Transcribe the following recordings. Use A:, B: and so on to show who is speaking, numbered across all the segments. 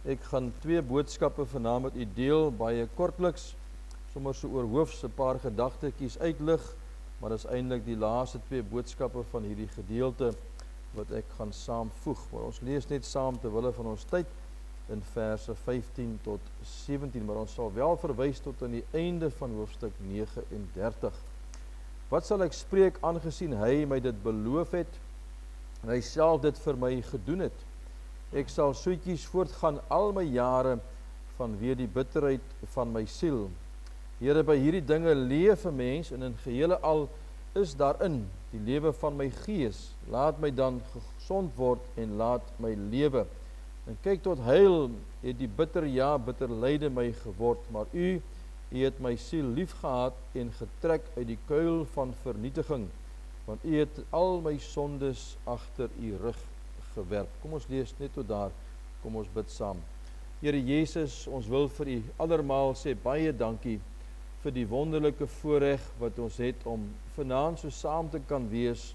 A: Ek gaan 2 boodskappe vanaand met u deel, baie kortliks, sommer so oor hoofs 'n paar gedagtetjies uitlig, maar dis eintlik die laaste 2 boodskappe van hierdie gedeelte wat ek gaan saamvoeg. Maar ons lees net saam ter wille van ons tyd in verse 15 tot 17, maar ons sal wel verwys tot aan die einde van hoofstuk 39. Wat sal ek spreek aangesien hy my dit beloof het en hy self dit vir my gedoen het? Ek sal soetjies voortgaan al my jare vanweë die bitterheid van my siel. Here, by hierdie dinge leef 'n mens en in gehele al is daarin die lewe van my gees. Laat my dan gesond word en laat my lewe. En kyk, tot heil het die bitter lyde my geword, maar u het my siel lief gehad en getrek uit die kuil van vernietiging, want u het al my sondes agter u rug gewerp. Kom ons lees net tot daar, kom ons bid saam. Here Jesus, ons wil vir u allermaal sê baie dankie vir die wonderlike voorreg wat ons het om vanaand so saam te kan wees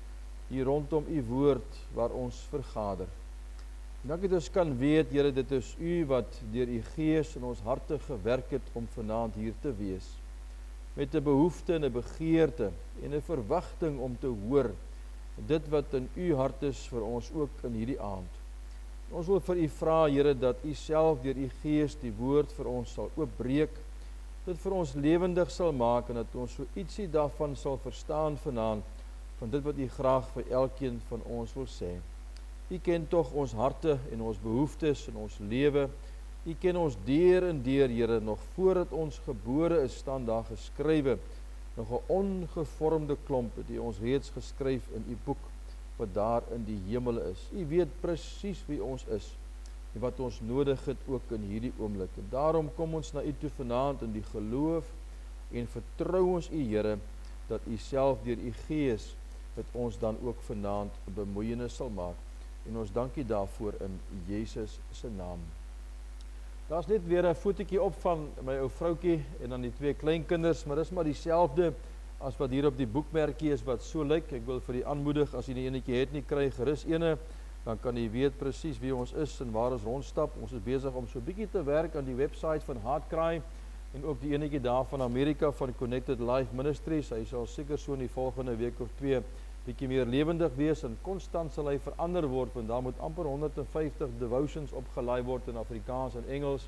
A: hier rondom u woord waar ons vergader. Dankie dat ons kan weet, Here, dit is u wat deur u gees in ons harte gewerk het om vanaand hier te wees, met 'n behoefte en 'n begeerte en 'n verwagting om te hoor dit wat in u hart is vir ons ook in hierdie aand. Ons wil vir u vra, Here, dat u self deur u gees die woord vir ons sal oopbreek, dit vir ons lewendig sal maak en dat ons so ietsie daarvan sal verstaan vanaand, van dit wat u graag vir elkeen van ons wil sê. U ken tog ons harte en ons behoeftes en ons lewe. U ken ons deur en deur, Here, nog voordat ons gebore is, staan daar geskrywe. Nog 'n ongevormde klomp het u ons reeds geskryf in u boek wat daar in die hemel is. U weet presies wie ons is en wat ons nodig het ook in hierdie oomblik. En daarom kom ons na u toe vanaand in die geloof en vertrou ons u, Here, dat u self deur u gees dat ons dan ook vanaand 'n bemoeienis sal maak. En ons dankie daarvoor in Jesus se naam. Daar's net weer 'n fotootjie op van my ou vroutjie en dan die 2 kleinkinders, maar dis maar dieselfde as wat hier op die boekmerkie is wat so lyk. Ek wil vir u aanmoedig, as u nie enetjie het nie, kry gerus ene, dan kan u weet presies wie ons is en waar ons rondstap. Ons is besig om so 'n bietjie te werk aan die webwerf van Heartcry en ook die enetjie daar van Amerika van Connected Life Ministries. Hy sal seker so in die volgende week of 2 bietjie meer lewendig wees en konstant sal hy verander word, want daar moet amper 150 devotions opgelaai word in Afrikaans en Engels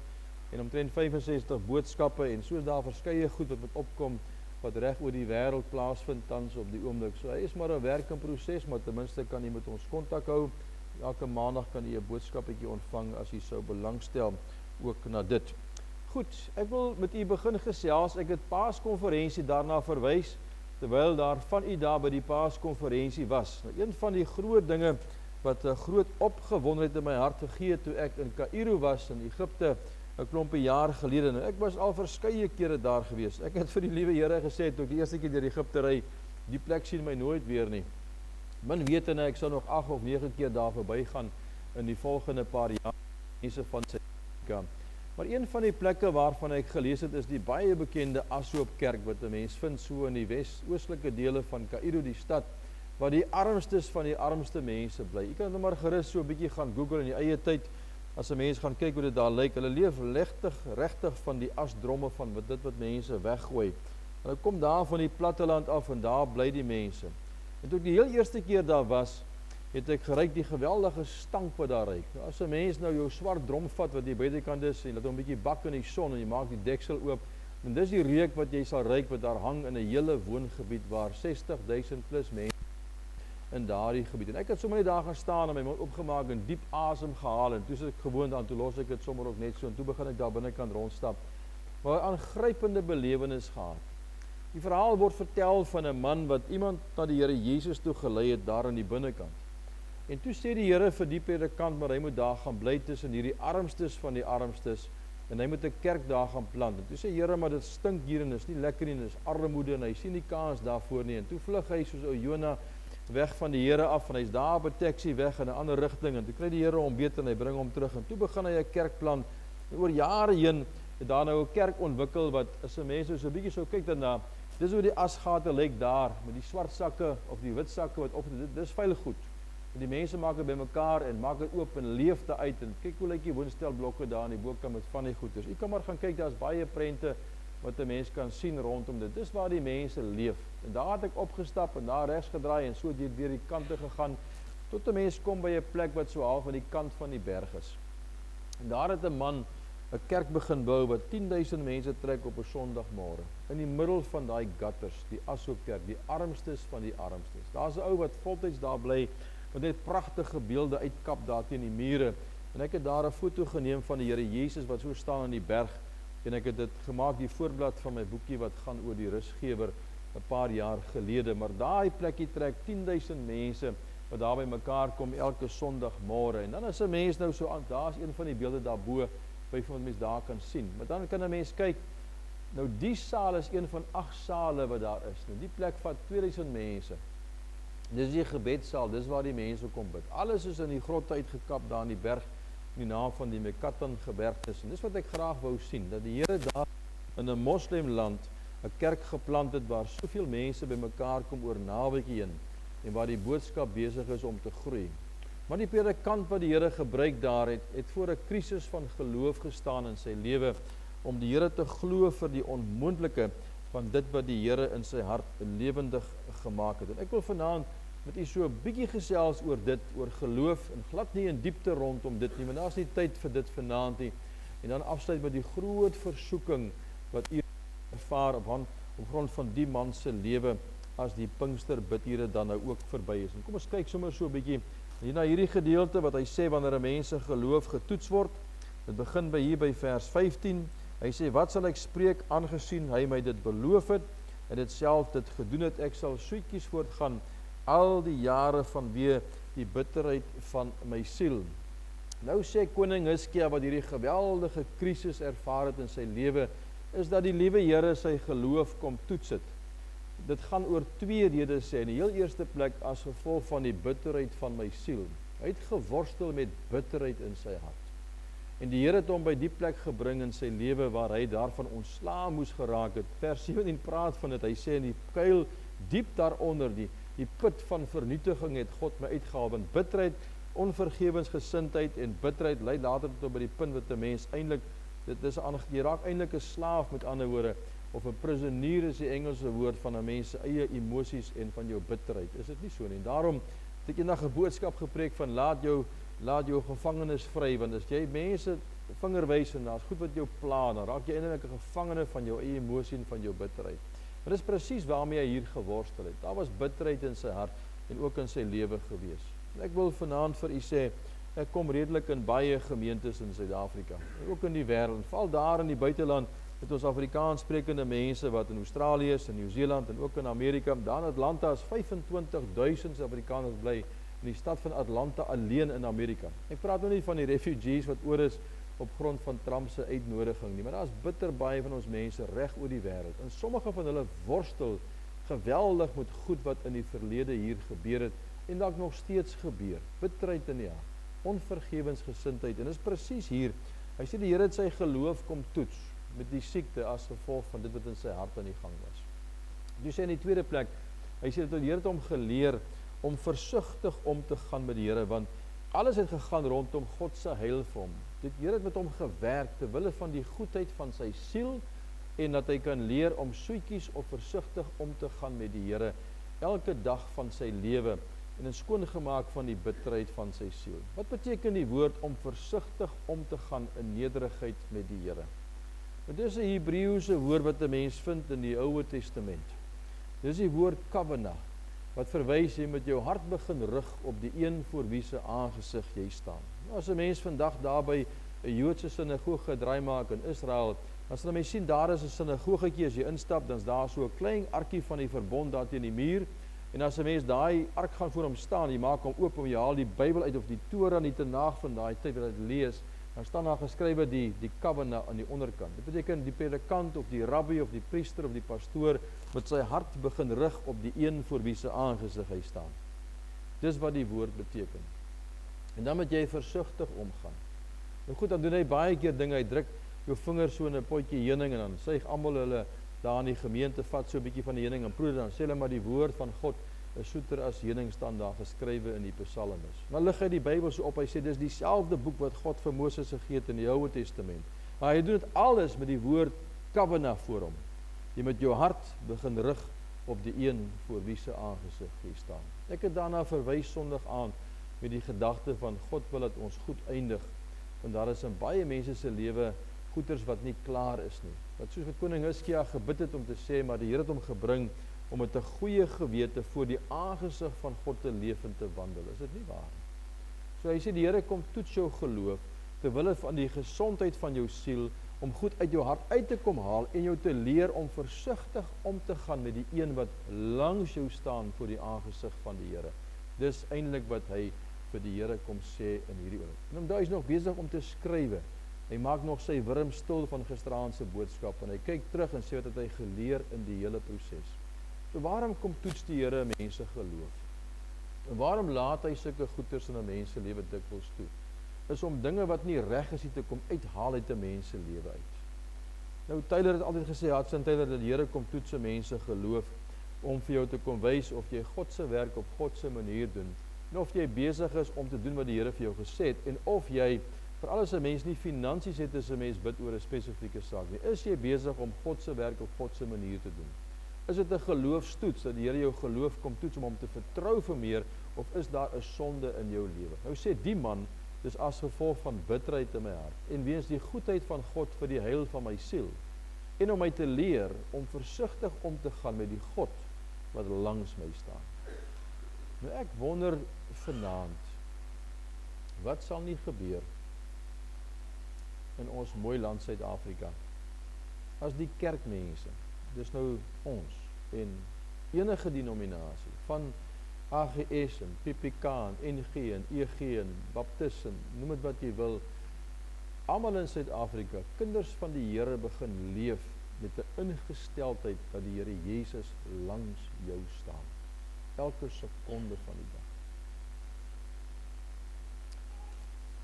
A: en omtrent 65 boodskappe en so is daar verskeie goed wat moet opkom wat reg oor die wêreld plaasvind tans op die oomblik. So hy is maar 'n werk in proses, maar ten minste kan u met ons kontak hou. Elke maandag kan u 'n boodskapetjie ontvang as u sou belangstel ook na dit. Goed, ek wil met u begin gesels. Ek het Paaskonferensie daarna verwys, terwyl daar van u daar by die Paaskonferensie was. Nou, een van die groot dinge wat 'n groot opgewondenheid in my hart gegee het toe ek in Kaïro was in Egipte 'n klompie jaar gelede. Nou, ek was al verskeie kere daar gewees. Ek het vir die liewe Here gesê toe ek die eerste keer deur Egipte ry, die plek sien my nooit weer nie. Min wetende ek sou nog 8 of 9 keer daar verbygaan in die volgende paar jaar, mense van Suid-Afrika. Maar een van die plekke waarvan ek gelees het is die baie bekende Ashoop Kerk wat 'n mens vind so in die wes-oostelike dele van Kaïro, die stad waar die armstes van die armste mense bly. Jy kan net maar gerus so 'n bietjie gaan Google in die eie tyd as 'n mens gaan kyk hoe dit daar lyk. Hulle leef regtig van die asdromme van dit wat mense weggooi. Hulle kom daar van die platteland af en daar bly die mense. En toe ek die heel eerste keer daar was, het ek geruik die geweldige stank wat daar ruik. Nou, as 'n mens nou jou swart drom vat wat die buitekant is en laat hom 'n bietjie bak in die son en jy maak die deksel oop, en dis die reuk wat jy sal ruik wat daar hang in 'n hele woongebied waar 60,000 plus mense in daardie gebied. En ek het sommer net daar gaan staan en my mond opgemaak en diep asem gehaal en toe sit ek gewoond aan, toe los ek dit sommer ook net so en toe begin ek daar binnekant rondstap. Maar 'n aangrypende belewenis gehad. Die verhaal word vertel van 'n man wat iemand na die Here Jesus toe gelei het daar aan die binnekant. En toe sê die Here vir die predikant, maar hy moet daar gaan bly tussen hierdie armstes van die armstes en hy moet 'n kerk daar gaan plant. En toe sê Here, maar dit stink hier en is nie lekker nie, en is armoede en hy sien nie kans daarvoor nie. En toe vlug hy soos ou Jona weg van die Here af en hy's daar op 'n taxi weg in 'n ander rigting en toe kry die Here hom beter en hy bring hom terug en toe begin hy 'n kerk plant. En oor jare heen het daar nou 'n kerk ontwikkel wat as 'n mens so 'n bietjie sou kyk daarna, dis hoe die asgate lyk daar met die swart sakke of die wit sakke wat op dis vuil goed. Die mense maak dit bymekaar en maak dit oop en leef dit uit en kyk hoe lyk die woonstelblokke daar in die bokant met van die goeders. U kan maar gaan kyk, daar's baie prente wat 'n mens kan sien rondom dit. Dis waar die mense leef. En daar het ek opgestap en daar regs gedraai en so deur die kante gegaan tot 'n mens kom by 'n plek wat so half aan die kant van die berg is. En daar het 'n man 'n kerk begin bou wat 10.000 mense trek op 'n Sondagmôre. In die middel van daai gutters, die Assokkerk, die armstes van die armstes. Daar's 'n ou wat voltyds daar bly, wat net pragtige beelde uitkap daar teen die mure. En ek het daar 'n foto geneem van die Here Jesus wat so staan aan die berg. En ek het dit gemaak, die voorblad van my boekie wat gaan oor die rusgewer 'n paar jaar gelede. Maar daai plekkie trek 10.000 mense wat daar by mekaar kom elke Sondagmôre. En dan as 'n mens nou so aan, daar's een van die beelde daarbo wat mens daar kan sien. Maar dan kan 'n mens kyk, nou die saal is een van 8 sale wat daar is. Nou die plek vat 2000 mense. Dis die gebedssaal, dis waar die mense kom bid. Alles is in die grot uitgekap daar in die berg, in die naam van die Mekatan gebergtes. En dis wat ek graag wou sien, dat die Here daar in 'n moslemland 'n kerk geplant het waar soveel mense bymekaar kom oor naweekie heen en waar die boodskap besig is om te groei. Maar die predikant wat die Here gebruik daar het voor 'n krisis van geloof gestaan in sy lewe om die Here te glo vir die onmoontlike van dit wat die Here in sy hart lewendig gemaak het. En ek wil vanaand met u so 'n bietjie gesels oor dit, oor geloof en glad nie in diepte rondom dit nie, want daar's nie tyd vir dit vanaand nie. En dan afsluit met die groot versoeking wat u ervaar op grond van die man se lewe as die Pinkster bidure dan nou ook verby is. En kom ons kyk sommer so 'n bietjie hier na hierdie gedeelte wat hy sê wanneer 'n mens se geloof getoets word. Dit begin hier by vers 15. Hy sê, wat sal ek spreek aangesien hy my dit beloof het en dit self dit gedoen het, ek sal soetjies voortgaan al die jare vanweë die bitterheid van my siel. Nou sê koning Hizkia wat hierdie geweldige krisis ervaar het in sy lewe, is dat die liewe Here sy geloof kom toets het. Dit gaan oor 2 redes sê. In die heel eerste plek as gevolg van die bitterheid van my siel. Hy het geworstel met bitterheid in sy hart. En die Here het hom by die plek gebring in sy lewe waar hy daarvan ontslae moes geraak het. Vers 17 praat van dit. Hy sê in die kuil diep daaronder, die put van vernietiging het God my uitgehaal. Want bitterheid, onvergewensgesindheid en bitterheid lei later tot by die punt wat 'n mens eintlik, jy raak eintlik 'n slaaf, met ander woorde, of 'n prisonier is die Engelse woord van 'n mens se eie emosies en van jou bitterheid. Is dit nie so nie? En daarom het ek eendag 'n boodskap gepreek van laat jou gevangenes vry, want as jy mense vinger wys en daar's goed wat jou pla, dan raak jy eintlik 'n gevangene van jou eie emosie en van jou bitterheid. Maar dis presies waarmee hy hier geworstel het. Daar was bitterheid in sy hart en ook in sy lewe gewees. En ek wil vanaand vir u sê, ek kom redelik in baie gemeentes in Suid-Afrika, ook in die wêreld, val daar in die buiteland, het ons Afrikaans sprekende mense wat in Australië is, in Nieu-Seeland en ook in Amerika. Daar in Atlanta is 25.000 Afrikaners bly in die stad van Atlanta alleen in Amerika. Ek praat nou nie van die refugees wat oor is op grond van Trump se uitnodiging nie, maar daar's bitter baie van ons mense reg oor die wêreld. En sommige van hulle worstel geweldig met goed wat in die verlede hier gebeur het en dalk nog steeds gebeur. Bitterheid in die hart, onvergewensgesindheid, en dis presies hier. Hy sê die Here het sy geloof kom toets met die siekte as gevolg van dit wat in sy hart aan die gang was. Toe sê in die tweede plek, hy sê dat die Here het hom geleer om versigtig om te gaan met die Here, want alles het gegaan rondom God se heil vir hom. Die Here het met hom gewerk ter wille van die goedheid van sy siel en dat hy kan leer om soetjies of versigtig om te gaan met die Here elke dag van sy lewe en 'n skoongemaak van die bitterheid van sy siel. Wat beteken die woord om versigtig om te gaan in nederigheid met die Here? Dit is 'n Hebreëse woord wat 'n mens vind in die Ou Testament. Dis die woord kavana, wat verwys jy met jou hart begin rig op die een voor wie se aangesig jy staan. Nou, as 'n mens vandag daar by 'n Joodse sinagoge draai maak in Israel, dan sal 'n mens sien daar is 'n sinagogetjie, as jy instap, dan's daar so 'n klein arkie van die verbond daar teen die muur. En as 'n mens daai ark gaan voor hom staan, jy maak hom oop om jy haal die Bybel uit of die Torah nie te naag van daai tyd wat jy lees, dan staan daar geskrywe die kavana aan die onderkant. Dit beteken die predikant of die rabbi of die priester of die pastoor met sy hart begin rig op die een voor wie se aangesig hy staan. Dis wat die woord beteken. En dan moet jy versigtig omgaan. Nou goed, dan doen hy baie keer dinge, hy druk jou vinger so in 'n potjie heuning en dan suig almal hulle daar in die gemeente vat so 'n bietjie van die heuning en proe dan sê hulle maar die woord van God 'n soeter as heuning staan daar geskrywe in die psalmes. Dan lig hy die Bybel so op, hy sê dis dieselfde boek wat God vir Moses gegee het in die Ou Testament. Maar hy doen dit alles met die woord Kavana voor hom. Jy met jou hart begin rig op die een voor wie se aangesig jy staan. Ek het daarna verwys Sondag aan met die gedagte van God wil dat ons goed eindig, want daar is in baie mense se lewe goeters wat nie klaar is nie. Wat soos wat koning Hizkia gebid het om te sê, maar die Here het hom gebring om met 'n goeie gewete voor die aangesig van God te leef en te wandel. Is dit nie waar nie? So hy sê die Here kom toets jou geloof ter wille van die gesondheid van jou siel, om goed uit jou hart uit te kom haal en jou te leer om versigtig om te gaan met die een wat langs jou staan voor die aangesig van die Here. Dis eintlik wat hy vir die Here kom sê in hierdie oorlog. En omdat hy is nog besig om te skrywe, hy maak nog sy wurm stil van gisteraand se boodskap en hy kyk terug en sê wat het hy geleer in die hele proses. So waarom kom toets die Here mense geloof? En waarom laat hy sulke goeters in 'n mens se lewe dikwels toe? Is om dinge wat nie reg is nie te kom uithaal uit 'n mens se lewe uit. Nou Tyler het altyd gesê, Hudson Tyler, dat die Here kom toets mense geloof om vir jou te kom wys of jy God se werk op God se manier doen, en of jy besig is om te doen wat die Here vir jou gesê het, en of jy, veral as 'n mens nie finansies het as 'n mens bid oor 'n spesifieke saak nie, is jy besig om God se werk op God se manier te doen? Is dit 'n geloofstoets, dat die Here jou geloof kom toets om hom te vertrou vir meer, of is daar 'n sonde in jou lewe? Nou sê die man, dis as gevolg van bitterheid in my hart, en weens die goedheid van God vir die heil van my siel, en om my te leer om versigtig om te gaan met die God wat langs my staan. Nou ek wonder vanaand, wat sal nie gebeur in ons mooi land Suid-Afrika, as die kerkmense, dis nou ons, en enige denominasie, van AGS en PPK en NG en EG en Baptist en noem dit wat jy wil, almal in Suid-Afrika, kinders van die Here begin leef met 'n ingesteldheid dat die Here Jesus langs jou staan, elke sekonde van die dag.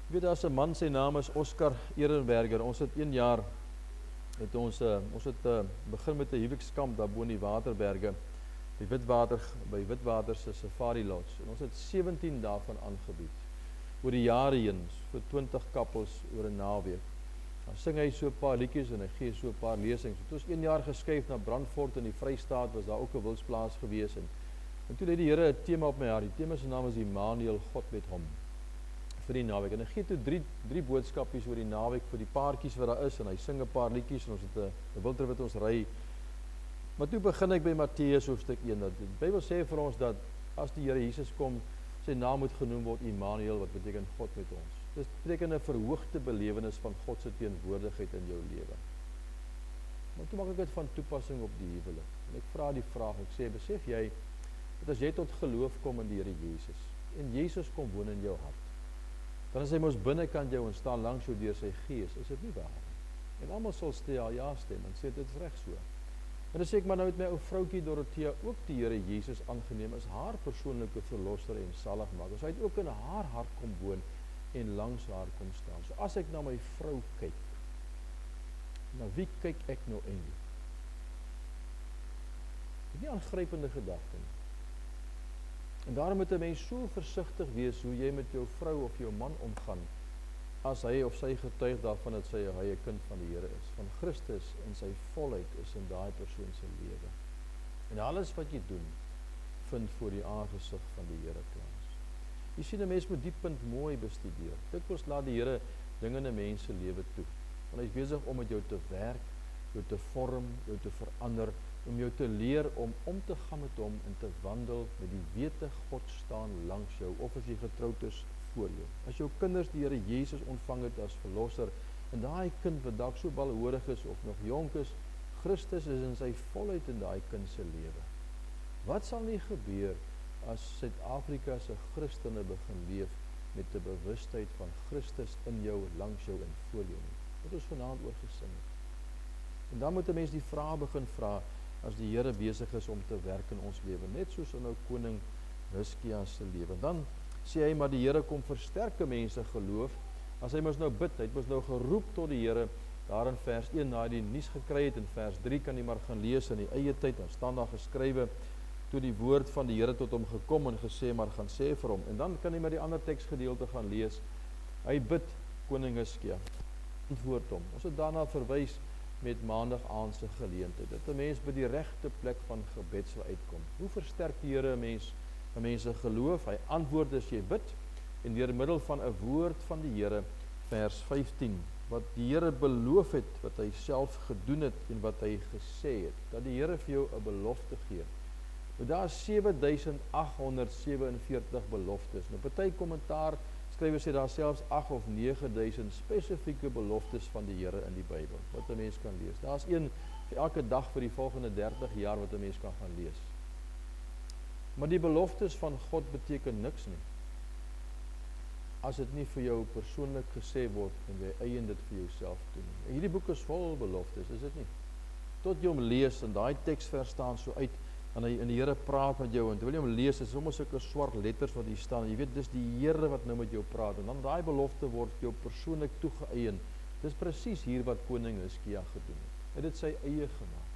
A: Ek weet, daar's 'n man, sy naam is Oscar Ehrenberger. Ons het 1 jaar het ons begin met 'n huwelikskamp daar bo in die Waterberge, by Witwater se Safari Lodge, en ons het 17 daarvan aangebied, oor die jare heen, vir 20 koppels oor 'n naweek. Dan sing hy so 'n paar liedjies en hy gee so 'n paar lesings. Het ons 1 jaar geskuif na Brandfort in die Vrystaat, was daar ook 'n wilsplaas gewees, en toe het die Here 'n tema op my hart. Die tema se naam is Immanuel, God met hom, vir die naweek. En hy gee toe drie boodskapies oor die naweek vir die paartjies wat daar is, en hy sing 'n paar liedjies, en ons het 'n wildtrip wat ons ry. Maar toe begin ek by Matteus hoofstuk 1, dat die Bybel sê vir ons dat as die Here Jesus kom, sy naam moet genoem word Immanuel, wat beteken God met ons. Dit beteken 'n verhoogde belewenis van God se teenwoordigheid in jou lewe. Maar toe maak ek dit van toepassing op die huwelik. En ek vra die vraag, ek sê, besef jy, dat as jy tot geloof kom in die Here Jesus, en Jesus kom woon in jou hart, dan is hy mos binnekant jou en staan langs jou deur sy gees, is dit nie waar nie? En almal sal ja stem, en sê dit is reg so. En dan sê ek, maar nou het my ou vroukie Dorothea ook die Here Jesus aangeneem as haar persoonlike verlosser en saligmaker. So hy het ook in haar hart kom woon en langs haar kom staan. So as ek na my vrou kyk, na wie kyk ek nou eintlik? Dit is nie aangrypende gedagte nie. En daarom moet 'n mens so versigtig wees hoe jy met jou vrou of jou man omgaan, as hy of sy getuig daarvan dat hy 'n kind van die Here is, van Christus in sy volheid is in daai persoon se lewe. En alles wat jy doen, vind voor die aangesig van die Here plaas. Jy sien, 'n mens moet die punt mooi bestudeer. Dikwels laat die Here dinge in 'n mens se lewe toe, want hy is besig om met jou te werk, jou te vorm, jou te verander, om jou te leer om te gaan met hom en te wandel met die wete God staan langs jou, of as jy getroud is, voor jou. As jou kinders die Here Jesus ontvang het as verlosser, en daai kind wat dalk so balhorig is of nog jonk is, Christus is in sy volheid in daai kind se lewe. Wat sal nie gebeur as Suid-Afrika se Christene begin leef met 'n bewustheid van Christus in jou, langs jou en voor jou nie? Wat ons vanaand oor gesing het. En dan moet 'n mens die vraag begin vra, as die Here besig is om te werk in ons lewe, net soos in nou koning Hizkia se lewe. Dan sê hy, maar die Here kom versterke mense geloof, as hy mos nou bid, hy het mos nou geroep tot die Here, daar in vers 1, na die nuus gekry het, in vers 3 kan jy maar gaan lees in die eie tyd, dan staan daar geskrywe, toe die woord van die Here tot hom gekom en gesê, maar gaan sê vir hom. En dan kan jy met die ander teksgedeelte gaan lees. Hy bid koning Hizkia, antwoord hom. Ons het daarna verwys met maandag aand se geleentheid, dat 'n mens by die regte plek van gebed sal uitkom. Hoe versterk die Here 'n mens se geloof? Hy antwoord as jy bid, en deur middel van 'n woord van die Here, vers 15, wat die Here beloof het, wat hy self gedoen het en wat hy gesê het, dat die Here vir jou 'n belofte gee. Nou daar is 7847 beloftes. Nou party kommentaar skrywe sê daar selfs 8 of 9000 spesifieke beloftes van die Here in die Bybel, wat 'n mens kan lees. Daar's een vir elke dag vir die volgende 30 jaar wat 'n mens kan gaan lees. Maar die beloftes van God beteken niks nie, as dit nie vir jou persoonlik gesê word en jy eien dit vir jouself toe nie. En hierdie boek is vol beloftes, is dit nie? Tot jy hom lees en daai teksvers staan so uit, en die Here praat met jou, en terwyl jy hom lees, is sommer sulke swart letters wat hier staan, jy weet, dis die Here wat nou met jou praat, en dan daai belofte word jou persoonlik toegeëien. Dis presies hier wat koning Hizkia gedoen het. Hy het dit sy eie gemaak.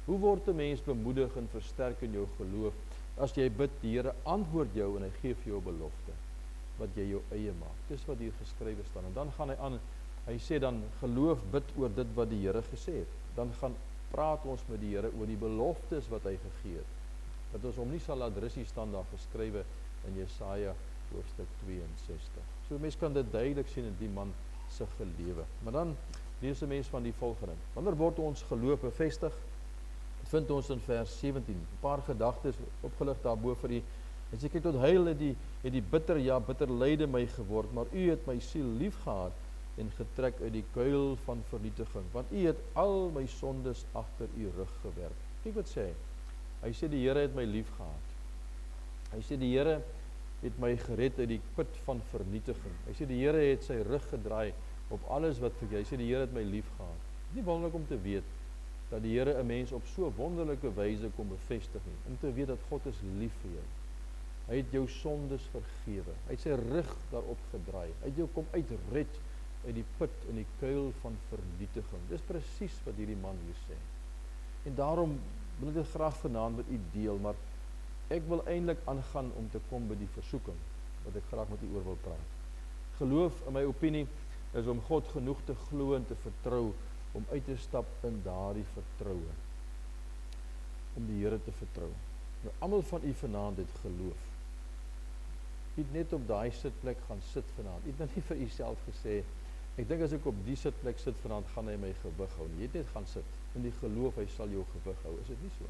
A: Hoe word 'n mens bemoedig en versterk in jou geloof, as jy bid, die Here antwoord jou, en hy gee vir jou belofte, wat jy jou eie maak. Dis wat hier geskrywe staan, en dan gaan hy aan, hy sê dan, geloof, bid oor dit wat die Here gesê het. Dan gaan praat ons met die Here oor die beloftes wat hy gegee het, dat ons hom nie sal laat rusie staan, daar geskrywe in Jesaja hoofstuk 62. So mens kan dit duidelik sien in die man se gelewe. Maar dan lees 'n mens van die volgende. Wanneer word ons geloof bevestig? Dit vind ons in vers 17. 'n Paar gedagtes opgelig daarbo vir u. As jy kyk tot heil het die bitter lyde my geword, maar u het my siel lief gehad en getrek uit die kuil van vernietiging, want u het al my sondes agter u rug gewerp. Kyk wat sê hy. Hy sê die Here het my lief gehad. Hy sê die Here het my gered uit die put van vernietiging. Hy sê die Here het sy rug gedraai op alles wat vir jy. Hy sê die Here het my lief gehad. Nie wonderlik om te weet dat die Here 'n mens op so wonderlike wyse kom bevestig nie, om te weet dat God is lief vir jou. Hy het jou sondes vergewe. Hy het sy rug daarop gedraai. Hy het jou kom uitred uit die put in die kuil van vernietiging. Dis presies wat hierdie man hier sê. En daarom wil ek dit graag vanaand met u deel, maar ek wil eintlik aangaan om te kom by die versoeking, wat ek graag met u oor wil praat. Geloof, in my opinie, is om God genoeg te glo en te vertrou, om uit te stap in daardie vertroue. Om die Here te vertrou. Nou, almal van u vanaand het geloof. U het net op daai sitplek gaan sit vanaand. U het nou nie vir u self gesê, ek dink as ek op die sitplek sit vanaand, gaan hy my gewig hou nie. Jy het net gaan sit, in die geloof, hy sal jou gewig hou. Is dit nie so nie?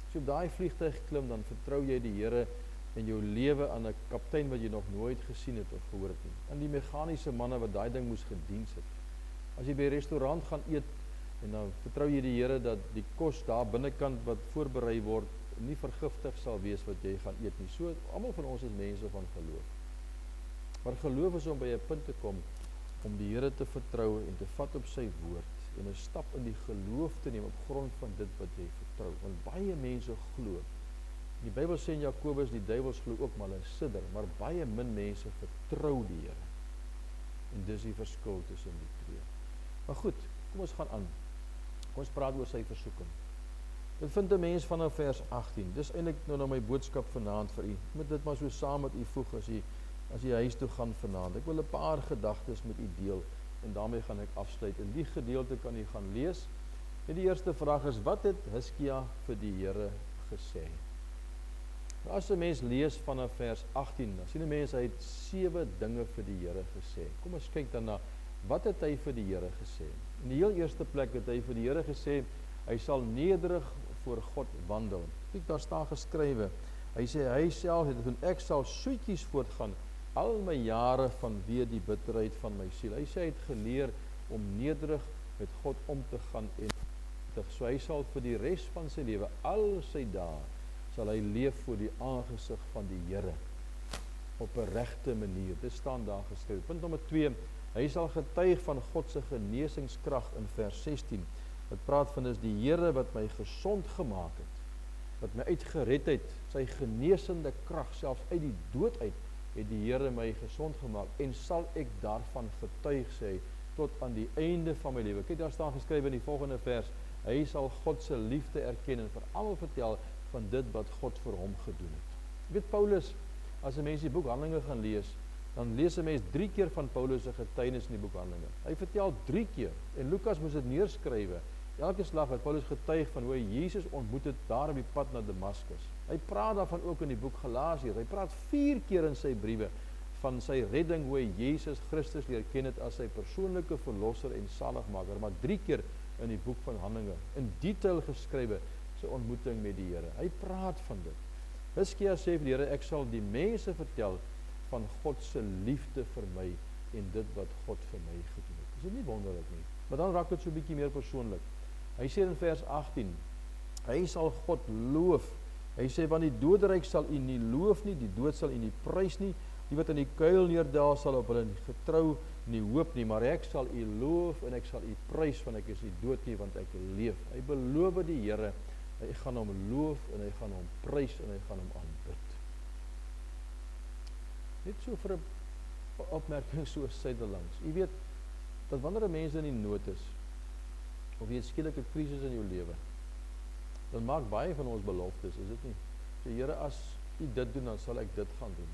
A: As jy op daai vliegtuig klim, dan vertrou jy die Here en jou lewe aan 'n kaptein wat jy nog nooit gesien het of gehoor het nie. Aan die meganiese manne wat daai ding moes gediens het. As jy by 'n restaurant gaan eet, en dan vertrou jy die Here dat die kos daar binnekant wat voorberei word, nie vergiftig sal wees wat jy gaan eet nie. So, almal van ons is mense van geloof. Maar geloof is om by 'n punt te kom, om die Here te vertrou en te vat op sy woord, en 'n stap in die geloof te neem op grond van dit wat jy vertrou. Want baie mense glo. Die Bybel sê in Jakobus, die duiwels glo ook, maar hulle sidder, maar baie min mense vertrou die Here. En dis die verskil tussen die twee. Maar goed, kom ons gaan aan. Kom ons praat oor sy versoeking. Dit vind 'n mens vanaf vers 18. Dis eintlik nou my boodskap vanaand vir u. Moet dit maar so saam met u voeg as jy huis toe gaan vanaand. Ek wil 'n paar gedagtes met u deel, en daarmee gaan ek afsluit. In die gedeelte kan u gaan lees. En die eerste vraag is, wat het Hizkia vir die Here gesê? Nou, as 'n mens lees vanaf vers 18, dan sien 'n mens hy het 7 dinge vir die Here gesê. Kom ons kyk dan na, wat het hy vir die Here gesê? In die heel eerste plek het hy vir die Here gesê, hy sal nederig voor God wandel. Kyk, daar staan geskrywe, hy sê, hy self het doen, ek sal soetjies voortgaan, al my jare vanweë die bitterheid van my siel. Hy sê, hy het geleer om nederig met God om te gaan, en so hy sal vir die res van sy lewe, al sy dae, sal hy leef voor die aangesig van die Here, op 'n regte manier. Dit staan daar geskryf. Punt nommer 2, hy sal getuig van God se genesingskrag in vers 16. Dit praat van, is die Here wat my gesond gemaak het, wat my uitgered het, sy genesende krag, selfs uit die dood uit, het die Here my gesond gemaak, en sal ek daarvan getuig, sê hy, tot aan die einde van my lewe. Kyk, daar staan geskryf in die volgende vers, hy sal God se liefde erken en vir almal vertel van dit wat God vir hom gedoen het. Jy weet Paulus, as 'n mens die boek Handelinge gaan lees, dan lees 'n mens 3 keer van Paulus se getuienis in die boek Handelinge. Hy vertel 3 keer en Lukas moes dit neerskrywe. Elke slag wat Paulus getuig van hoe hy Jesus ontmoet het daar op die pad na Damaskus. Hy praat daarvan ook in die boek Galasiërs. Hy praat 4 keer in sy briewe van sy redding, hoe hy Jesus Christus leer ken het as sy persoonlike verlosser en saligmaker, maar 3 keer in die boek van Handelinge, in detail geskrywe, sy ontmoeting met die Here. Hy praat van dit. Hizkia sê vir die Here, ek sal die mense vertel van God se liefde vir my en dit wat God vir my gedoen het. Is dit nie wonderlik nie? Maar dan raak dit so 'n bietjie meer persoonlik. Hy sê in vers 18, hy sal God loof. Hy sê, want die doderyk sal u nie loof nie, die dood sal u nie prys nie, die wat in die kuil neerdaal sal op hulle getrou nie hoop nie, maar ek sal u loof en ek sal u prys, want ek is nie dood nie, want ek leef. Hy beloof die Here, hy gaan hom loof en hy gaan hom prys en hy gaan hom aanbid. Net so vir 'n opmerking so sydelings. U weet, dat wanneer 'n mens in die nood is, of jy het skielik 'n krisis in jou lewe, dan maak baie van ons beloftes, is dit nie? Sê, Here, as u dit doen, dan sal ek dit gaan doen.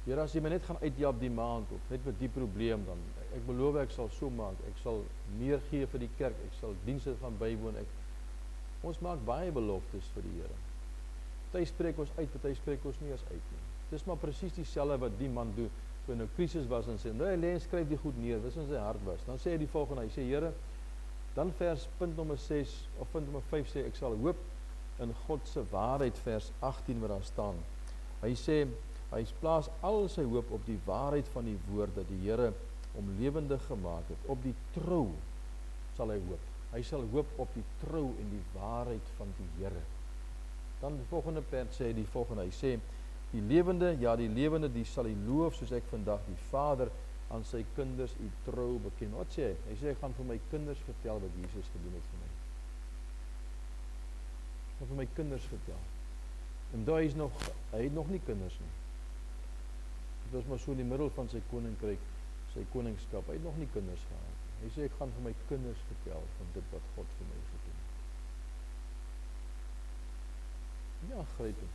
A: Here, as jy my net gaan uithelp die maand, of net met die probleem, dan, ek beloof ek sal so maak, ek sal meer gee vir die kerk, ek sal dienste gaan bywoon, ons maak baie beloftes vir die Here. Party spreek ons uit, party spreek ons nie eens uit nie. Dis maar presies dieselfde wat die man doen, toe in 'n krisis was en sê, nou, hy lê en skryf die goed neer, dis in sy hart was. Dan sê hy die volgende, hy sê, Here, dan punt nommer 6, of punt nommer 5 sê, ek sal hoop in God se waarheid, vers 18 wat daar staan. Hy sê, hy plaas al sy hoop op die waarheid van die woord, dat die Here hom lewendig gemaak het. Op die trou sal hy hoop. Hy sal hoop op die trou en die waarheid van die Here. Dan die volgende punt sê die volgende, hy sê, die lewende, die sal hy loof, soos ek vandag die Vader aan sy kinders u trou beken. Wat sê hy? Hy sê, ek gaan vir my kinders vertel wat Jesus gedoen het vir my. Ek gaan vir my kinders vertel. En daar is hy het nog nie kinders nie. Dit was maar so in die middel van sy koninkryk, sy koningskap, hy het nog nie kinders gehad. Hy sê, ek gaan vir my kinders vertel van dit wat God vir my gedoen het. Ja, grypend.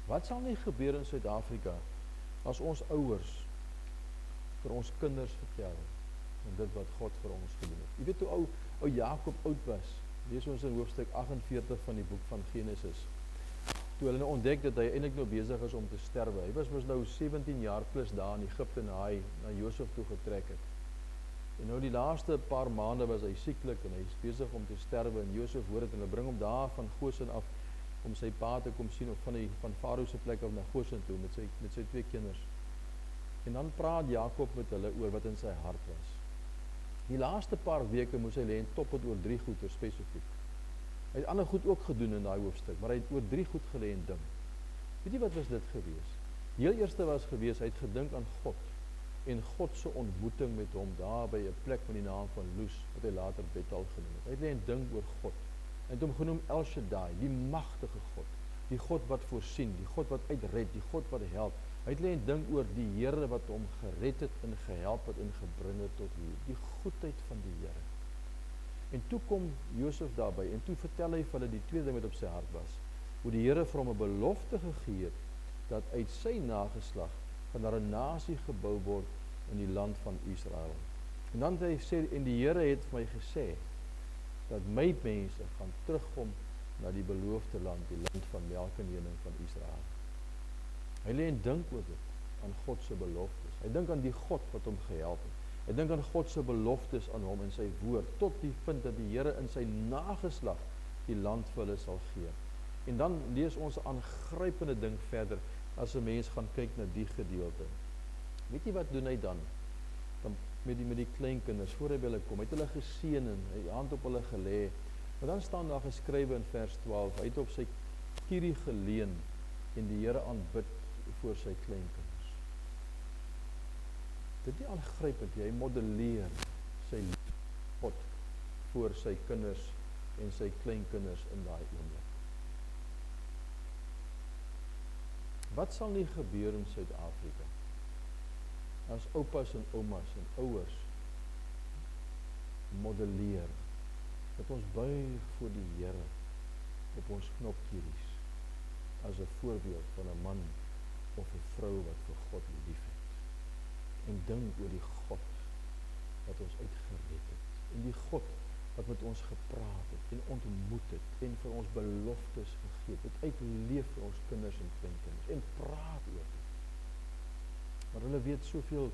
A: Wat sal nie gebeur in Suid-Afrika as ons ouers vir ons kinders vertel van dit wat God vir ons gedoen het? Jy weet hoe ou Jakob oud was, lees ons in hoofstuk 48 van die boek van Genesis, toe hulle nou ontdek dat hy eintlik nou besig is om te sterwe. Hy was mos nou 17 jaar plus daar in Egipte na hy na Josef toe getrek het. En nou die laaste paar maande was hy sieklik en hy is besig om te sterwe en Josef hoor dit en hulle bring hom daar van Goshen af om sy pa te kom sien, of van Farao se plek af na Goshen toe met sy 2 kinders. En dan praat Jakob met hulle oor wat in sy hart was. Die laaste paar weke moes hy lê en top het oor 3 goeie spesifiek. Hy het ander goed ook gedoen in daai hoofstuk, maar hy het oor 3 goed gelê en dink. Weet jy wat was dit gewees? Die heel eerste was gewees, hy het gedink aan God en God se ontmoeting met hom daar by 'n plek met die naam van Luz, wat hy later Bethel genoem het. Hy het lê en dink oor God. Hy het hom genoem El Shaddai, die magtige God, die God wat voorsien, die God wat uitred, die God wat help. Hy het lê en dink oor die Here wat hom gered het en gehelp het en gebring het tot hier, die goedheid van die Here. En toe kom Josef daarby en toe vertel hy vir hulle die tweede ding wat op sy hart was, hoe die Here vir hom 'n belofte gegee het dat uit sy nageslag gaan daar 'n nasie gebou word in die land van Israel. En dan het hy sê, en die Here het vir my gesê dat my mense gaan terugkom na die beloofde land, die land van melk en honing van Israel. Hy lê en dink oor dit, aan God se beloftes. Hy dink aan die God wat hom gehelp het. Hy dink aan God se beloftes aan hom en sy woord, tot die punt dat die Here in sy nageslag die land vir hulle sal gee. En dan lees ons 'n aangrypende ding verder, as 'n mens gaan kyk na die gedeelte. Weet jy wat doen hy dan? Dan met die kleinkinders, voor hy by hulle kom, hy het hulle geseën en hy hand op hulle gelê. Maar dan staan daar geskrywe in vers 12, hy het op sy kierie geleun en die Here aanbid voor sy kleinkinders. Dit is aangrypend, hy modelleer sy God voor sy kinders en sy kleinkinders in daai oomblik. Wat sal nie gebeur in Suid-Afrika as oupas en oumas en ouers modelleer dat ons buig voor die Here op ons knopkieries as 'n voorbeeld van 'n man of 'n vrou wat vir God liefhet. En dink oor die God wat ons uitgered het, en die God wat met ons gepraat het en ontmoet het en vir ons beloftes gegee het, uitleef vir ons kinders en kleinkinders en praat oor dit. Maar hulle weet soveel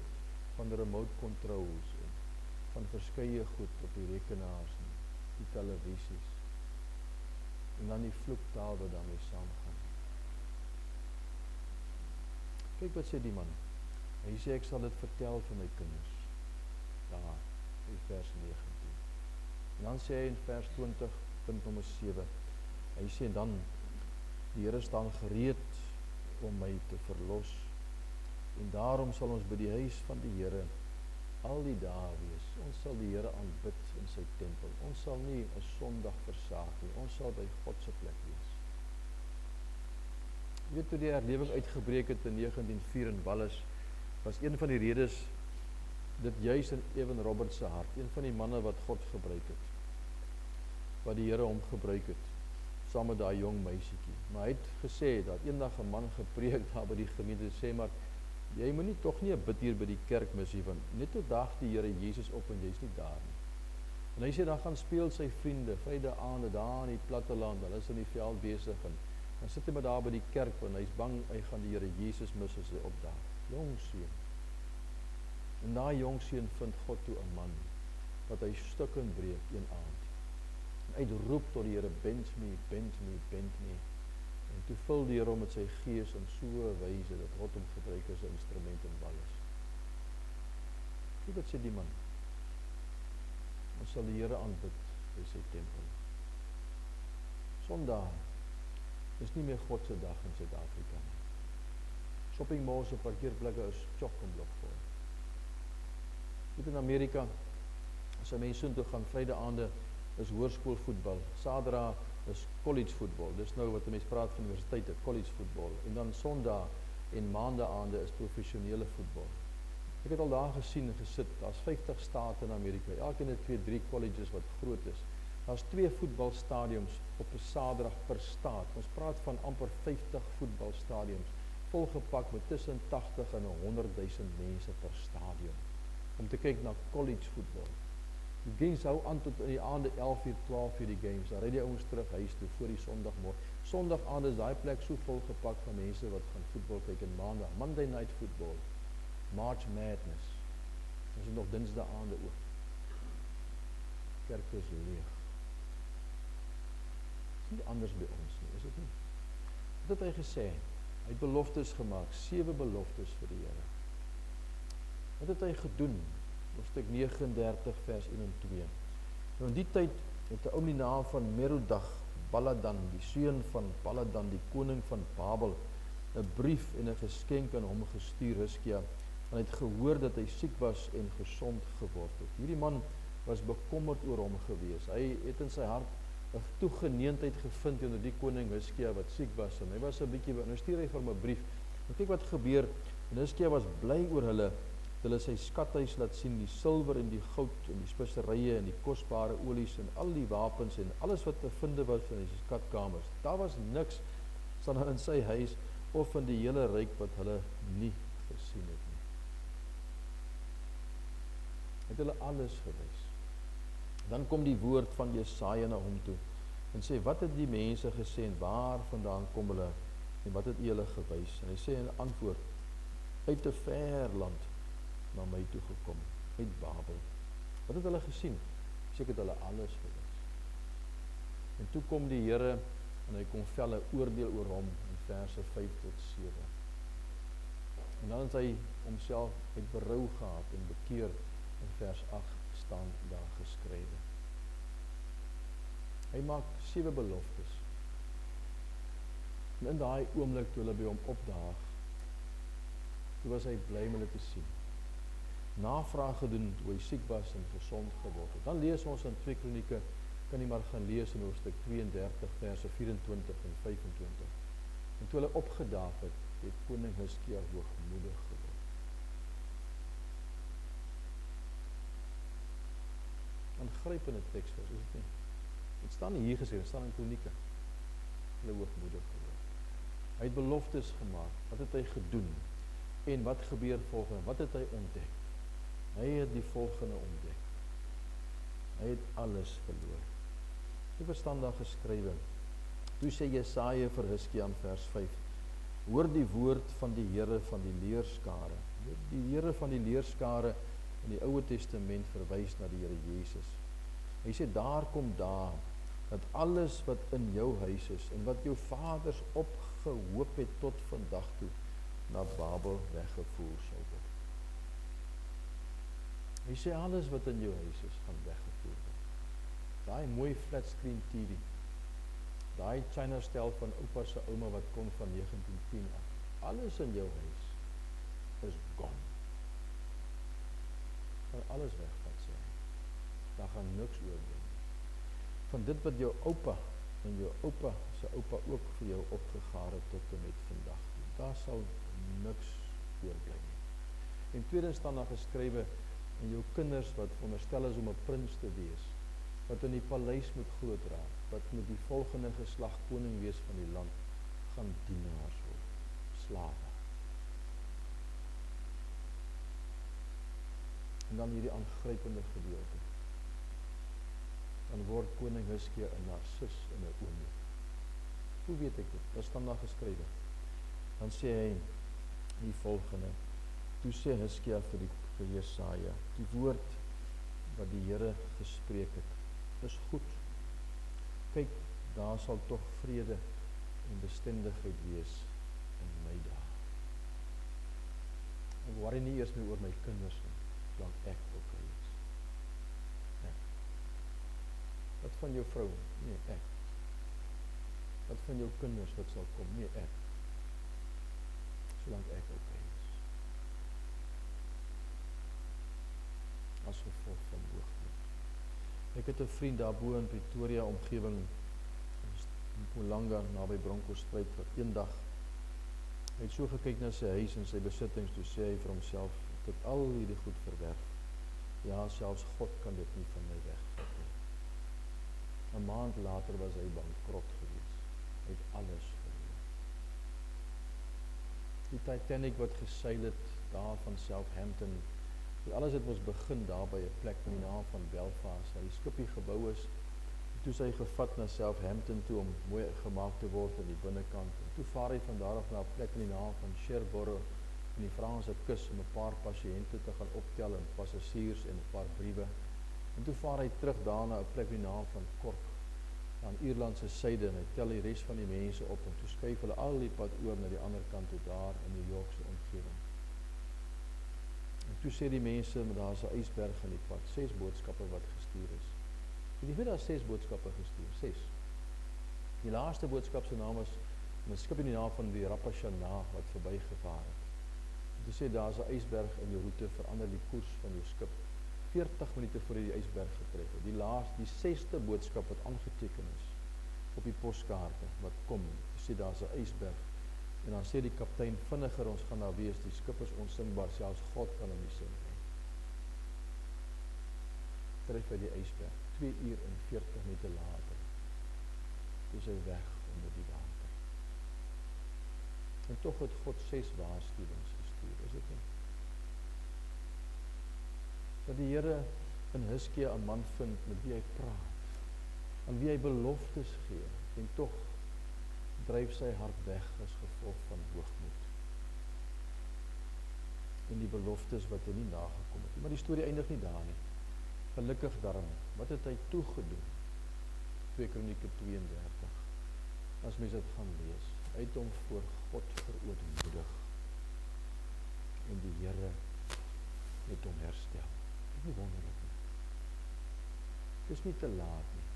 A: van remote controls en van verskeie goed op die rekenaars en die televisies en dan die vloektaal wat daarmee saamgaan. Kyk wat sê die man. Hy sê ek sal dit vertel vir my kinders. Daar, in vers 19. En dan sê hy in vers 20, punt nommer 7. Hy sê dan, die Here staan gereed om my te verlos. En daarom sal ons by die huis van die Here al die dae wees. Ons sal die Here aanbid in sy tempel. Ons sal nie 'n Sondag versaak nie. Ons sal by God se plek wees. Jy weet toe die herlewing uitgebreek het in 1904 in Wallis, was een van die redes dit juis in Evan Roberts se hart, een van die manne wat God gebruik het, wat die Here hom gebruik het, saam met daai jong meisietjie. Maar hy het gesê dat eendag 'n man gepreek daar by die gemeente sê, maar jy moet nie tog nie 'n bid hier by die kerk missie, want net toe daag die Here Jesus op en jy's nie daar nie. En hy sê dan gaan speel sy vriende, Vrydae-aande daar in die platteland, hulle is in die veld besig en dan sit hy maar daar by die kerk want hy's bang hy gaan die Here Jesus mis as hy opdaag. Jong seun. En daai jong seun vind God toe 'n man wat hy stuk en breek een aand. En uitroep tot die Here, bend me, bend me, bend me. En toe vul die Here hom met sy gees in so 'n wyse dat God hom gebruik as 'n instrument in Wallis. Kyk wat sê die man. Ons sal die Here aanbid by sy tempel. Sondag is nie meer God se dag in Suid-Afrika nie. Shopping malls en parkeerplekke is chock-en-blok vol. Weet in Amerika, as jy mense toe gaan, Vrydae-aande is hoërskoolvoetbal, Saterdag is collegevoetbal, dis nou wat mense praat van universiteite, collegevoetbal, en dan Sondag en Maandag-aande is professionele voetbal. Ek het al daar gesien en gesit, daar's 50 state in Amerika, elkeen het 2-3 colleges wat groot is. Daar's 2 voetbalstadiums op 'n Saterdag per staat. Ons praat van amper 50 voetbalstadiums, volgepak met tussen 80 en 100,000 mense per stadion, om te kyk na college voetbal. Die games hou aan tot in die aande 11 uur, 12 uur die games, dan ry die ouens terug huis toe voor die Sondagmôre. Sondagaand is daai plek so volgepak van mense wat gaan voetbal kyk en Maandag, Monday night football, March Madness. Ons het nog Dinsdae-aande ook. Kerk is leeg. Dit is nie anders by ons nie, is dit nie? Wat het hy gesê? Hy het beloftes gemaak, 7 beloftes vir die Here. Wat het hy gedoen? Hoofstuk 39 vers 1 en 2. Nou in die tyd het 'n ou met die naam van Merodach Baladan, die seun van Baladan, die koning van Babel, 'n brief en 'n geskenk aan hom gestuur, Hizkia, en hy het gehoor dat hy siek was en gesond geword het. Hierdie man was bekommerd oor hom gewees. Hy het in sy hart 'n toegeneentheid gevind teenoor die koning Hizkia wat siek was, en hy was 'n bietjie, nou stuur hy vir hom 'n brief. En kyk wat gebeur, en Hizkia was bly oor hulle, hulle sy skathuis laat sien, die silwer en die goud en die speserye en die kosbare olies en al die wapens en alles wat te vind was in die skatkamers. Daar was niks staan in sy huis of in die hele ryk wat hulle nie gesien het nie. Het hulle alles gewys. Dan kom die woord van Jesaja na hom toe en sê, wat het die mense gesê en waar vandaan kom hulle en wat het u hulle gewys? En hy sê in antwoord, uit 'n ver land na my toe gekom, uit Babel. Wat het hulle gesien? Seker het hulle alles gewys. En toe kom die Here en hy kom velle oordeel oor hom in verse 5 tot 7. En dan het hy homself uit berou gehad en bekeer. In vers 8 staan daar geskrywe. Hy maak 7 beloftes. En in daai oomblik toe hulle by hom opdaag, toe was hy bly om hulle te sien. Navraag gedoen toe hy siek was en gesond geword het. Dan lees ons in 2 Kronieke, kan jy maar gaan lees in hoofstuk 32 verse 24 en 25. En toe hulle opgedaag het koning Hizkia hoogmoedig geword. Aangrypende teksvers, is dit nie? Het staan nie hier gesê, het staan in Kronieke. hulle hoogmoedig geword. Hy het beloftes gemaak. Wat het hy gedoen? En wat gebeur volgende? Wat het hy ontdek? Hy het die volgende ontdek. Hy het alles verloor. Die verstaan daar geskrywe. Toe sê Jesaja vir Hizkia in vers 5, hoor die woord van die Here van die leerskare. Die Here van die leerskare in die Oude Testament verwys na die Here Jesus. Hy sê, daar kom daar, dat alles wat in jou huis is, en wat jou vaders opgehoop het tot vandag toe, na Babel weggevoer sal word. Hy sê, alles wat in jou huis is, gaan weggevoer word. Daai mooi flat screen TV, daai China stel van oupa se ouma wat kom van 1910 af, alles in jou huis is gone. Gaan alles wegvat, sê hy. Daar gaan niks oorbly. Van dit wat jou oupa en jou oupa se oupa ook vir jou opgegaar het tot en met vandag. Daar sal niks oorbly nie. En tweedens staan daar geskrywe, en jou kinders wat veronderstel is om 'n prins te wees, wat in die paleis moet groot raak, wat met die volgende geslag koning wees van die land, gaan dienaars word, slawe. En dan hierdie aangrypende gedeelte. Dan word koning Hizkia 'n narcis en 'n oomblik. Hoe weet ek dit? Dit staan daar geskrywe. Dan sê hy die volgende. Toe sê Hizkia vir Jesaja, die woord wat die Here gespreek het, is goed. Kyk, daar sal tog vrede en bestendigheid wees in my dae. Ek worry nie eers meer oor my kinders nie, solank ek okay is. Ek. Wat van jou vrou? Nee, ek. Wat van jou kinders wat sal kom? Nee, ek. Solank ek okay is. As gevolg van hoogmoed. Ek het 'n vriend daarbo in Pretoria omgewing, in Mpumalanga, naby Bronkhorstspruit, wat eendag, hy het so gekyk na sy huis en sy besittings, toe sê hy vir homself, ek het al hierdie goed verwerf. Ja, selfs God kan dit nie van my wegvat nie. 'n maand later was hy bankrot gewees. Hy het alles verloor. Die Titanic wat geseil het, daar van Southampton, alles het mos begin daar by 'n plek met die naam van Belfast, waar die skipie gebou is. Toe is hy gevat na Southampton toe om mooi gemaak te word in die binnekant. En toe vaar hy van daar af na 'n plek met die naam van Cherbourg in die Franse kus om 'n paar pasiënte te gaan optel en passasiers en 'n paar briewe. En toe vaar hy terug daar na 'n plek met die naam van Cork aan Ierland se suide en hy tel die res van die mense op en toe skuif hulle al die pad oor na die ander kant toe daar in New York se omgewing. En toe sê die mense, maar daar is 'n ysberg in die pad, 6 boodskappe wat gestuur is. En die weet daar 6 boodskappe gestuur, 6. Die laaste boodskap se naam was 'n skip in die naam van die Rapashana wat verbygevaar het. En toe sê daar is 'n ysberg in jou roete, verander die koers van jou skip. 40 minute voor die ysberg getref het. Die 6ste boodskap wat aangeteken is op die poskaarte wat kom, sê daar is 'n ysberg. En dan sê die kaptein, vinniger, ons gaan daar wees, die skip is onsinkbaar, selfs God kan hom nie sink nie. Tref hy die ysberg, 2 uur en 40 minute later, is hy weg onder die water. En tog het God 6 waarskuwings gestuur, is dit nie? Dat die Here in Hizkia 'n man vind met wie hy praat, aan wie hy beloftes gee, en tog dryf sy hart weg as gevolg van hoogmoed. En die beloftes wat hy nie nagekom het. Maar die storie eindig nie daar nie. Gelukkig daarom. Wat het hy toegedoen? 2 Kronieke 32. As mens dit gaan lees, hy het hom voor God verootmoedig. En die Here het hom herstel. Dit is nie wonderlik nie. Dit is nie te laat nie.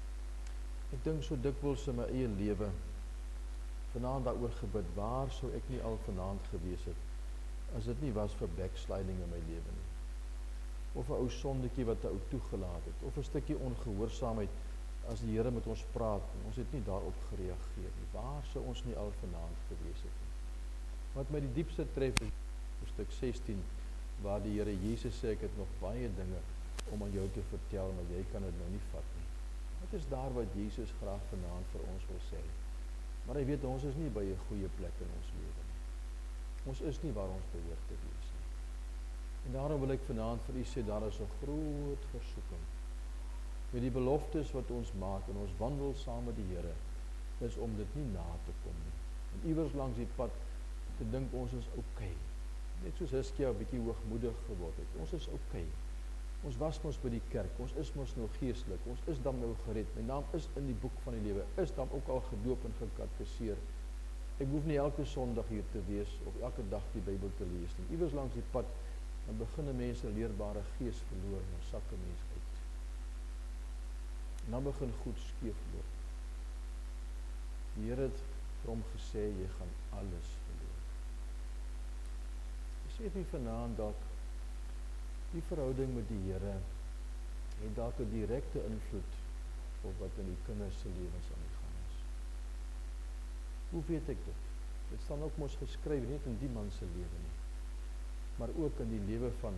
A: Ek dink so dikwels in my eie lewe, vanaand daaroor gebid, waar sou ek nie al vanaand gewees het, as dit nie was vir backsliding in my lewe nie. Of 'n ou sondetjie wat 'n ou toegelaat het, of 'n stukkie ongehoorsaamheid, as die Here met ons praat, en ons het nie daarop gereageer nie. Waar sou ons nie al vanaand gewees het nie. Wat my die diepste tref is, hoofstuk 16, waar die Here Jesus sê, ek het nog baie dinge om aan jou te vertel, maar jy kan dit nou nie vat nie. Wat is daar wat Jesus graag vanaand vir ons wil sê? Maar hy weet, ons is nie by 'n goeie plek in ons lewe nie. Ons is nie waar ons behoort te wees nie. En daarom wil ek vanaand vir u sê, daar is 'n groot versoeking. Met die beloftes wat ons maak en ons wandel saam met die Here, is om dit nie na te kom nie. En iewers langs die pad te dink ons is okay. Net soos Hiskia 'n bietjie hoogmoedig geword het. Ons is okay. Ons was mos by die kerk, ons is mos nou geestelik, ons is dan nou gered. My naam is in die boek van die lewe, is dan ook al gedoop en gekatkeseer. Ek hoef nie elke Sondag hier te wees of elke dag die Bybel te lees nie. Iewers langs die pad, dan begin 'n mens 'n leerbare gees verloor en dan sak 'n mens uit. En dan begin goed skeef loop. Die Here het vir hom gesê, jy gaan alles verloor. Besef nie vanaand dalk die verhouding met die Here het dalk 'n direkte invloed op wat in die kinders se lewens aan die gang is. Hoe weet ek dit? Dit staan ook mos geskryf, nie in die man se lewe nie, maar ook in die lewe van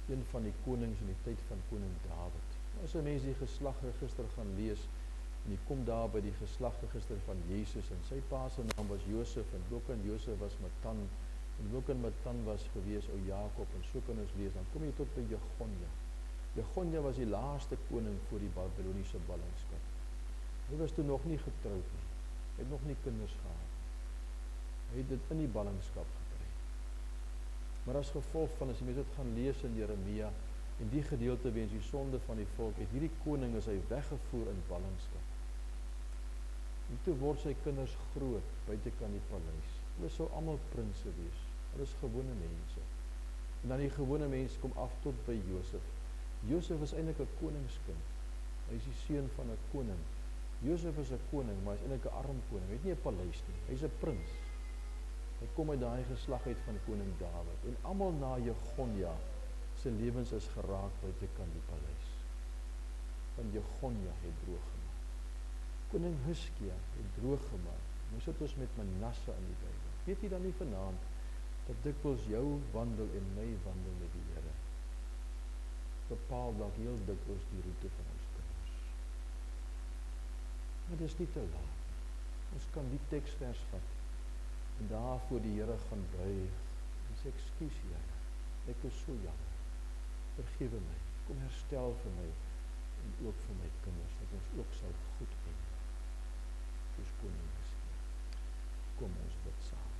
A: een van die konings in die tyd van koning Dawid. As 'n mens die geslagregister gaan lees, en jy kom daar by die geslagregister van Jesus, en sy pa se naam was Josef, en ook in Josef was Matan, en ook in Matan was gewees ou Jakob, en so kan ons lees, dan kom jy tot by Jegonja. Jegonja was die laaste koning voor die Babyloniese ballingskap. Hy was toe nog nie getroud nie, hy het nog nie kinders gehad. Hy het dit in die ballingskap gekry. Maar as gevolg van, as jy mens dit gaan lees in Jeremia, en die gedeelte weens die sonde van die volk, het hierdie koning is hy weggevoer in ballingskap. En toe word sy kinders groot, buitekant die paleis. Hulle sou almal prinse wees, hulle is gewone mense. En dan die gewone mense kom af tot by Josef. Josef is eintlik 'n koningskind, hy is die seun van 'n koning. Josef is 'n koning, maar hy is eintlik 'n arm koning, hy het nie 'n paleis nie, hy is 'n prins. Hy kom uit daai geslag uit van koning Dawid, en almal na Jegonja, sy lewens is geraak buitekant die paleis. Want Jegonja het droog gemaak. Koning Hiskia het droog gemaak. Nou sit ons met Manasse in die Bybel. Weet jy dan nie vanaand, dat dikwels jou wandel en my wandel met die Here bepaal dalk heel dikwels die roete van ons kinders. Maar dit is nie te laat. Ons kan die teksvers vat, en daar voor die Here gaan buig, en sê, ekskuus Here, ek is so jammer. Vergewe my, kom herstel vir my, en ook vir my kinders, dat ons ook sal goed eindig, soos koning Hiskia. Kom ons bid saam.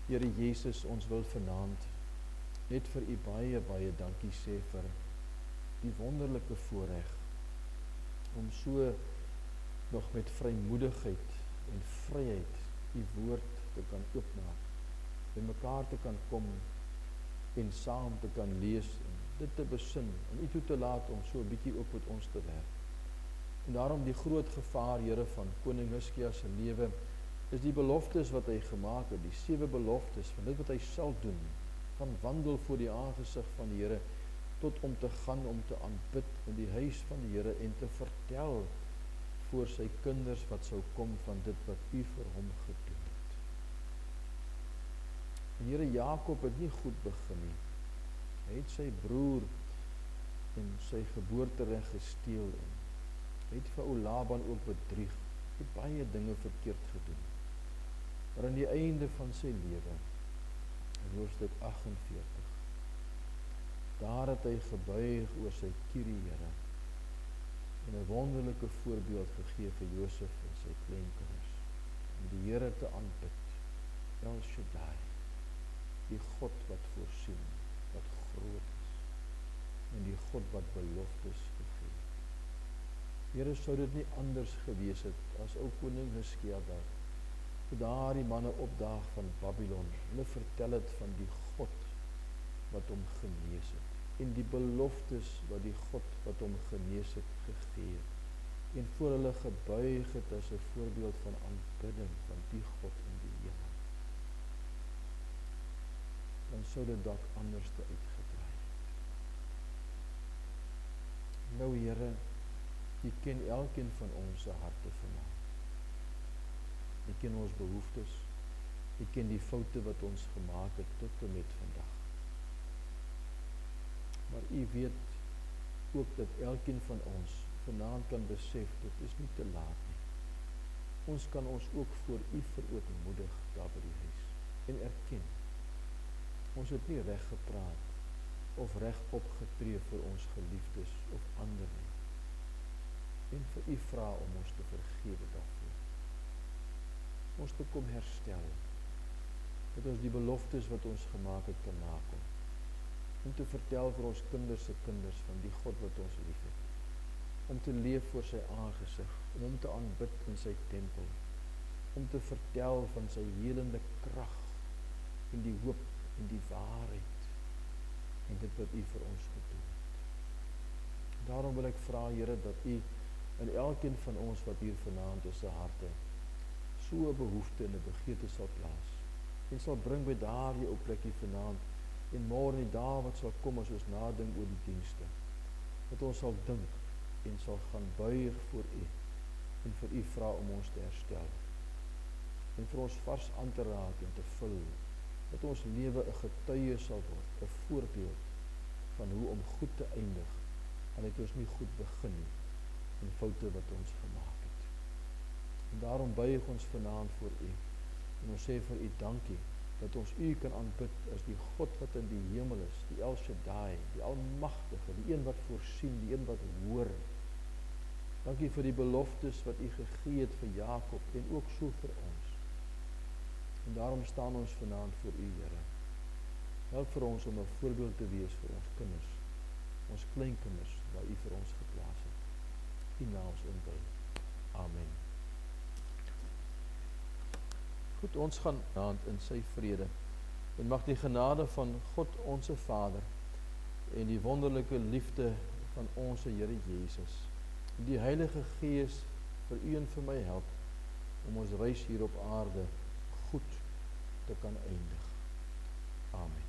A: Here Jesus, ons wil vanaand net vir u baie, baie dankie sê vir die wonderlike voorreg, om so nog met vrymoedigheid en vryheid u woord te kan oopmaak, by mekaar te kan kom, en saam te kan lees, en dit te besin, en u toe te laat om so 'n bietjie ook met ons te werk. En daarom die groot gevaar, Here, van koning Hiskia se lewe, is die beloftes wat hy gemaak het, die 7 beloftes, van dit wat hy sal doen, van wandel voor die aangesig van die Here, tot om te gaan, om te aanbid in die huis van die Here, en te vertel voor sy kinders wat sou kom van dit wat u vir hom gedoen het. En Here, Jakob het nie goed begin nie. Hy het sy broer en sy geboortereg gesteel, en hy het vir ou Laban ook bedrieg, hy het baie dinge verkeerd gedoen. Maar aan die einde van sy lewe, in hoofstuk 48, daar het hy gebuig oor sy kierie Here, en 'n wonderlike voorbeeld gegee vir Josef en sy kleinkinders, om die Here te aanbid, El Shaddai, die God wat voorsien, wat groot is, en die God wat beloftes gegee het. Here, sou dit nie anders gewees het as ou koning Hiskia daar die manne opdaag van Babylon, hulle vertel het van die God wat hom genees het, en die beloftes wat die God wat hom genees het gegee het, en voor hulle gebuig het as 'n voorbeeld van aanbidding van die God in die hemel, dan sou dit dalk anders te uitgedraai het. Nou Here, U ken elkeen van ons se harte vanaand. U ken ons behoeftes, U ken die foute wat ons gemaak het tot en met vandag. Maar U weet ook dat elkeen van ons vanaand kan besef, dit is nie te laat nie.
B: ons kan ons ook voor U verootmoedig daar by die huis en erken, ons het nie reg gepraat of reg opgetree vir ons geliefdes of ander nie. En vir U vra om ons te vergewe daarvoor. Ons te kom herstel, dat ons die beloftes wat ons gemaak het kan nakom. Om te vertel vir ons kinders se kinders van die God wat ons lief het. Om te leef voor sy aangesig, om hom te aanbid in sy tempel. Om te vertel van sy helende krag en die hoop en die waarheid en dit wat U vir ons gedoen het. Daarom wil ek vra, Here, dat U in elkeen van ons wat hier vanaand is se harte so 'n behoefte en 'n begeerte sal plaas en sal bring by daardie ou plekkie vanaand en môre in die dae wat sal kom as ons nadink oor die dienste, dat ons sal dink en sal gaan buig voor U en vir U vra om ons te herstel en vir ons vars aan te raak en te vul, dat ons lewe 'n getuie sal word, 'n voorbeeld van hoe om goed te eindig, al het ons nie goed begin nie, en foute wat ons gemaak het. En daarom buig ons vanaand voor U, en ons sê vir U dankie, dat ons U kan aanbid as die God wat in die hemel is, die El Shaddai, die Almagtige, die een wat voorsien, die een wat hoor. Dankie vir die beloftes wat U gegee het vir Jakob, en ook so vir ons. En daarom staan ons vanaand voor U, Here. Help vir ons om 'n voorbeeld te wees vir ons kinders, ons kleinkinders, waar U vir ons geplaas het. U naam ons inbid. Amen. Goed, ons gaan vanaand in sy vrede. En mag die genade van God onse Vader en die wonderlike liefde van onse Here Jesus, en die Heilige Gees vir U en vir my help om ons reis hier op aarde goed te kan eindig. Amen.